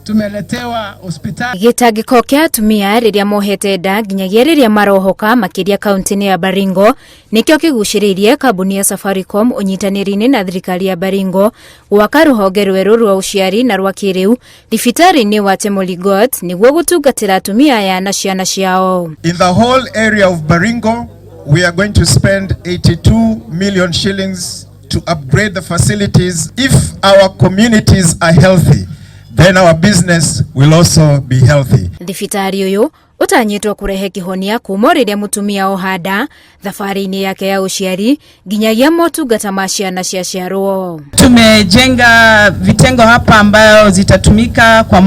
tumeletewa hospitali. Gitangiko kia atumia riria mohete nda nginyagia riria marohoka makiria kaunti-ini ya Baringo nikio kiguciririe kambuni ya Safaricom unyitaniri-ini na thirikari ya Baringo gwaka ruhonge rweru rwa uciari na rwa kiriu thibitarĩ-inĩ wa Chemolingot niguo gutungatira atumia aya na ciana ciao. In the whole area of Baringo, we are going to spend 82 million shillings to upgrade the facilities. If our communities are healthy, then our business will also be healthy. Thibitarĩ uyu utanyitwo kurehe kihonia kuma riria mutumia ohanda thafarĩ-inĩ yake ya uciari nginyagia motungata ma ciana cia ciarwo. Tumejenga vitengo hapa ambayo zitatumika kwa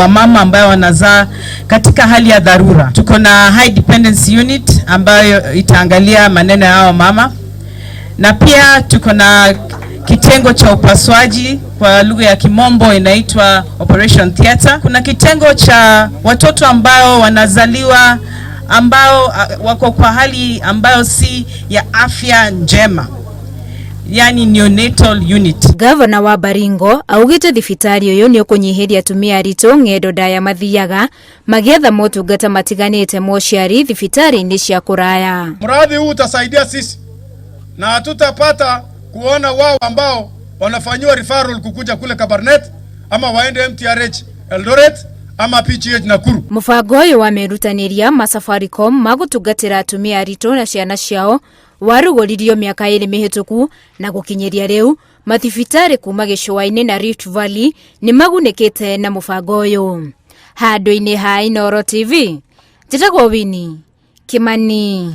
mama ambayo wanazaa katika hali ya dharura. Tuko na high dependency unit ambayo itaangalia maneno ya hao mama, na pia tuko na kitengo cha upasuaji, kwa lugha ya Kimombo inaitwa operation theater. Kuna kitengo cha watoto ambao wanazaliwa ambao wako kwa hali ambayo si ya afya njema, yani neonatal unit. Governor wa Baringo augite thibitarĩ uyu ni ukunyihiria atumia aritũ ng'endo ndaya mathiaga magietha motungata matiganite mociari thibitarĩ-inĩ cia kuraya. Mradi huu utasaidia sisi na hatutapata kuona wao ambao wanafanywa referral kukuja kule Kabarnet ama waende MTRH Eldoret ama PGH Nakuru. Mubango uyu wa merutaniria ma Safaricom magutungatira atumia aritũ na ciana ciao warugũririo miaka 2 mihituku na gukinyeria riu mathibitarĩ kuma gĩcũa-inĩ na Rift Valley ni magunĩkĩte na mubango uyu. Handũ-inĩ ha Inooro TV njĩtagwo Winnie Kimani.